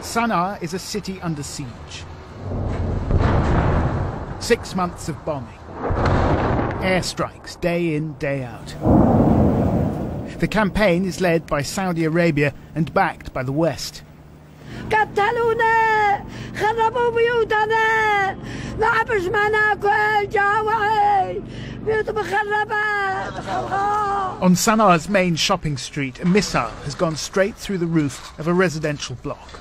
Sana'a is a city under siege. 6 months of bombing. Airstrikes day in, day out. The campaign is led by Saudi Arabia and backed by the West. قتلونا خربوا بيوتنا ما عبش ما ناكل جاوعي بيوت مخربة. On Sana'a's main shopping street, a missile has gone straight through the roof of a residential block.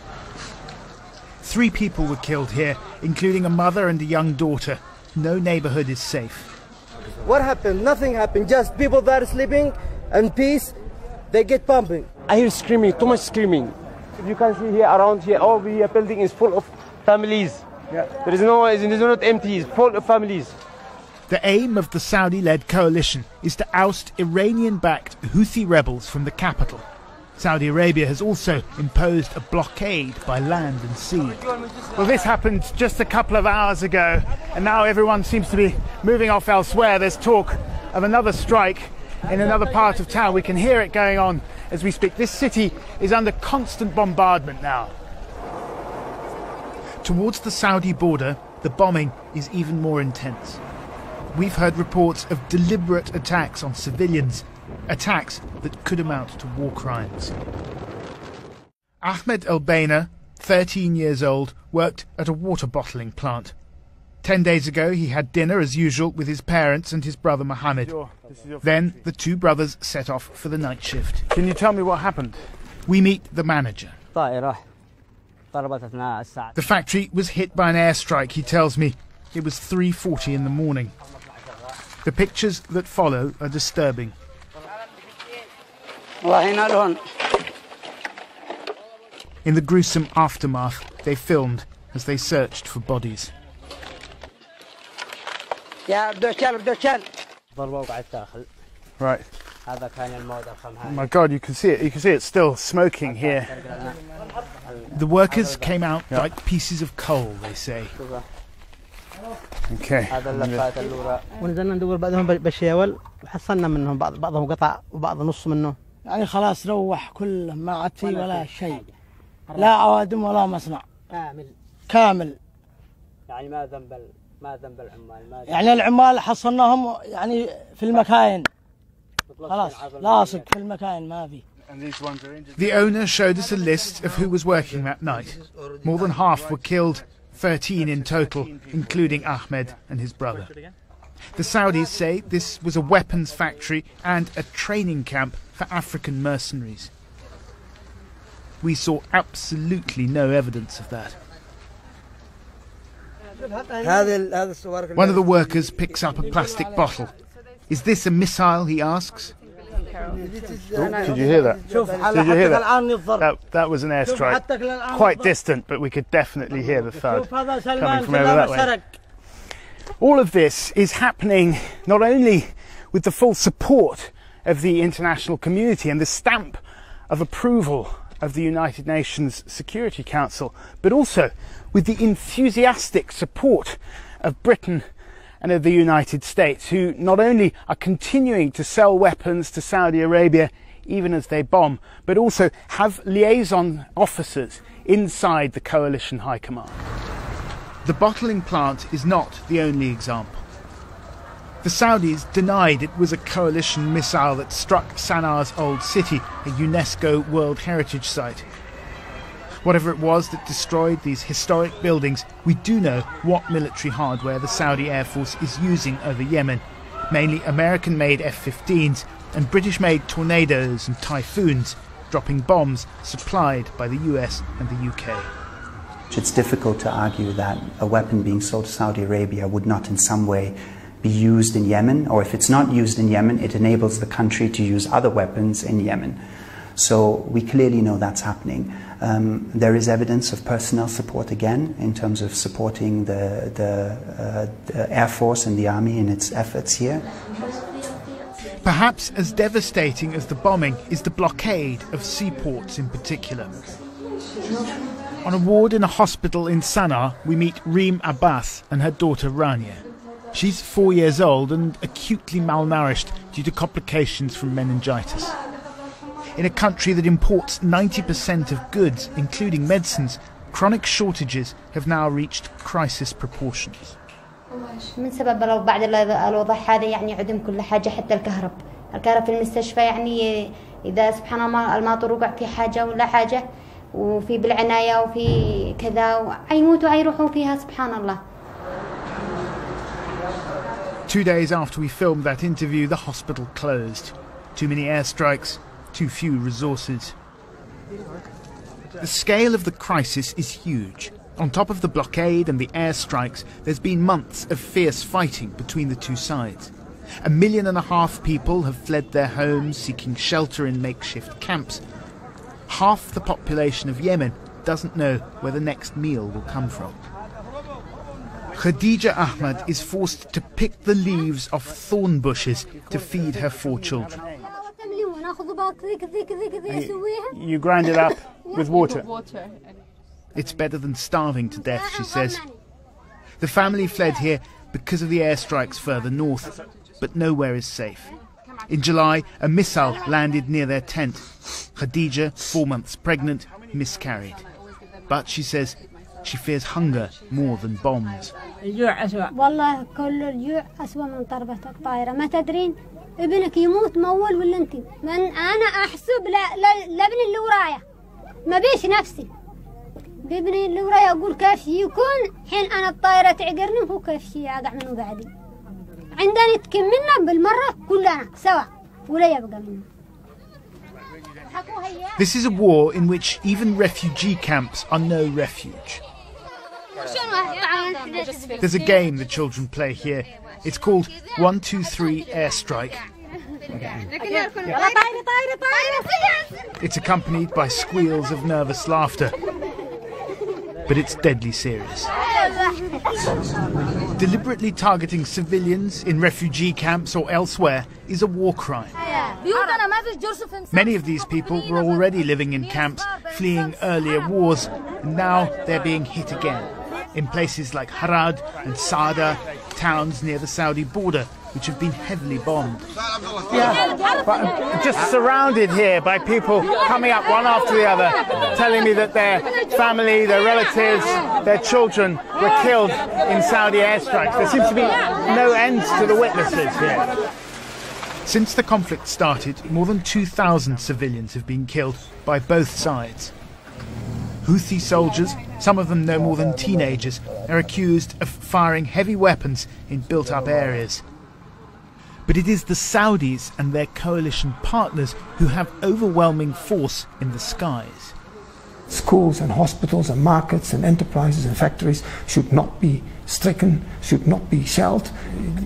3 people were killed here, including a mother and a young daughter. No neighborhood is safe. What happened? Nothing happened. Just people that are sleeping in peace, they get pumping. I hear screaming, too much screaming. If you can see here, around here, all the building is full of families. Yeah. There is not empty, it's full of families. The aim of the Saudi-led coalition is to oust Iranian-backed Houthi rebels from the capital. Saudi Arabia has also imposed a blockade by land and sea. Well, this happened just a couple of hours ago, and now everyone seems to be moving off elsewhere. There's talk of another strike in another part of town. We can hear it going on as we speak. This city is under constant bombardment now. Towards the Saudi border, the bombing is even more intense. We've heard reports of deliberate attacks on civilians, attacks that could amount to war crimes. Ahmed Al-Baina, 13 years old, worked at a water bottling plant. 10 days ago he had dinner as usual with his parents and his brother Mohammed. Then the 2 brothers set off for the night shift. Can you tell me what happened? We meet the manager. The factory was hit by an airstrike, he tells me. It was 3:40 in the morning. The pictures that follow are disturbing. In the gruesome aftermath, they filmed as they searched for bodies. Right. Oh my God, you can see it. You can see it's still smoking here. The workers came out like pieces of coal, they say. Okay. ونزلنا ندور بعضهم بالشيول وحصلنا منهم بعضهم قطع وبعض نص منه. يعني خلاص روح كله ما عاد فيه ولا شيء. لا عوادم ولا مصنع. كامل. يعني ما ذنب العمال. يعني العمال حصلناهم يعني في المكاين. خلاص لاصق في المكاين ما في. The owner showed us a list of who was working that night. More than half were killed, 13 in total, including Ahmed and his brother. The Saudis say this was a weapons factory and a training camp for African mercenaries. We saw absolutely no evidence of that. One of the workers picks up a plastic bottle. Is this a missile, he asks? Did you hear that? Did you hear that? That was an airstrike. Quite distant, but we could definitely hear the thud coming from over that way. All of this is happening not only with the full support of the international community and the stamp of approval of the United Nations Security Council, but also with the enthusiastic support of Britain and of the United States, who not only are continuing to sell weapons to Saudi Arabia even as they bomb, but also have liaison officers inside the coalition high command. The bottling plant is not the only example. The Saudis denied it was a coalition missile that struck Sana'a's old city, a UNESCO World Heritage Site. Whatever it was that destroyed these historic buildings, we do know what military hardware the Saudi Air Force is using over Yemen, mainly American-made F-15s and British-made Tornadoes and Typhoons, dropping bombs supplied by the US and the UK. It's difficult to argue that a weapon being sold to Saudi Arabia would not in some way be used in Yemen, or if it's not used in Yemen, it enables the country to use other weapons in Yemen. So we clearly know that's happening. There is evidence of personnel support again in terms of supporting the Air Force and the Army in its efforts here. Perhaps as devastating as the bombing is the blockade of seaports in particular. On a ward in a hospital in Sana'a, we meet Reem Abbas and her daughter Rania. She's 4 years old and acutely malnourished due to complications from meningitis. In a country that imports 90% of goods, including medicines, chronic shortages have now reached crisis proportions. من سبب لو بعد الوضع هذا يعني عدم كل حاجة حتى الكهرب في المستشفى يعني إذا سبحان الله الماطور وقع في حاجة ولا حاجة وفي بالعناية وفي كذا يموتوا يروحوا فيها سبحان الله. 2 days after we filmed that interview, the hospital closed. Too many airstrikes, too few resources. The scale of the crisis is huge. On top of the blockade and the airstrikes, there's been months of fierce fighting between the two sides. 1.5 million people have fled their homes, seeking shelter in makeshift camps. Half the population of Yemen doesn't know where the next meal will come from. Khadija Ahmad is forced to pick the leaves off thorn bushes to feed her 4 children. You grind it up with water? It's better than starving to death, she says. The family fled here because of the airstrikes further north, but nowhere is safe. In July, a missile landed near their tent. Khadija, 4 months pregnant, miscarried. But, she says, she fears hunger more than bombs. والله كل الجوع أسوأ من ضربة الطائرة. ما تدرين ابنك يموت مول ولا انت؟ من أنا أحسب لابني اللي ورايا ما بيش نفسي. بابني اللي ورايا أقول كيف يكون حين أنا الطائرة تعقرني وهو كيف يقع منه بعدي. عندنا تكملنا بالمرة كلنا سوا ولا يبقى منه. This is a war in which even refugee camps are no refuge. There's a game the children play here. It's called 1, 2, 3 Airstrike. It's accompanied by squeals of nervous laughter. But it's deadly serious. Deliberately targeting civilians in refugee camps or elsewhere is a war crime. Many of these people were already living in camps, fleeing earlier wars, and now they're being hit again. In places like Harad and Sada, towns near the Saudi border, which have been heavily bombed. Yeah, but I'm just surrounded here by people coming up one after the other, telling me that their family, their relatives, their children were killed in Saudi airstrikes. There seems to be no end to the witnesses here. Since the conflict started, more than 2,000 civilians have been killed by both sides. Houthi soldiers, some of them no more than teenagers, are accused of firing heavy weapons in built-up areas. But it is the Saudis and their coalition partners who have overwhelming force in the skies. Schools and hospitals and markets and enterprises and factories should not be stricken, should not be shelled.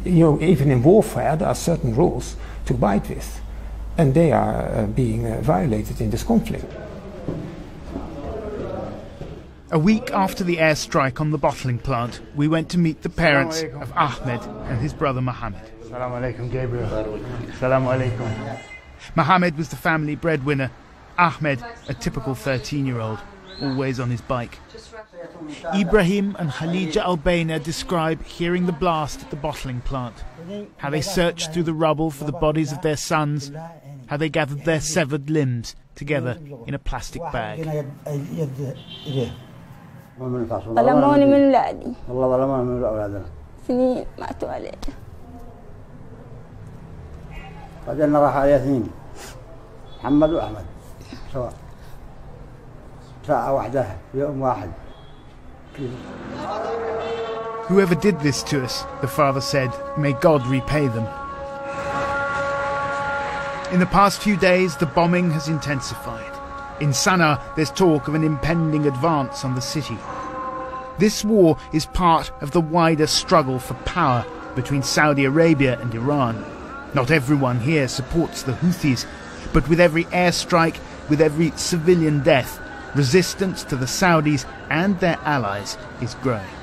You know, even in warfare there are certain rules to abide with, and they are being violated in this conflict. A week after the airstrike on the bottling plant, we went to meet the parents of Ahmed and his brother Mohammed. Assalamu alaikum, Gabriel. Assalamu alaikum. Mohammed was the family breadwinner. Ahmed, a typical 13-year-old, always on his bike. Ibrahim and Khalija Al-Baina describe hearing the blast at the bottling plant, how they searched through the rubble for the bodies of their sons, how they gathered their severed limbs together in a plastic bag. ظلموني من ولادي والله ظلموني من أولادنا سنين ماتوا عليه قدرنا راح عليه 2 محمد وأحمد سواء ساعة واحدة يوم واحد. Whoever did this to us, the father said, may God repay them. In the past few days, the bombing has intensified. In Sana'a, there's talk of an impending advance on the city. This war is part of the wider struggle for power between Saudi Arabia and Iran. Not everyone here supports the Houthis, but with every airstrike, with every civilian death, resistance to the Saudis and their allies is growing.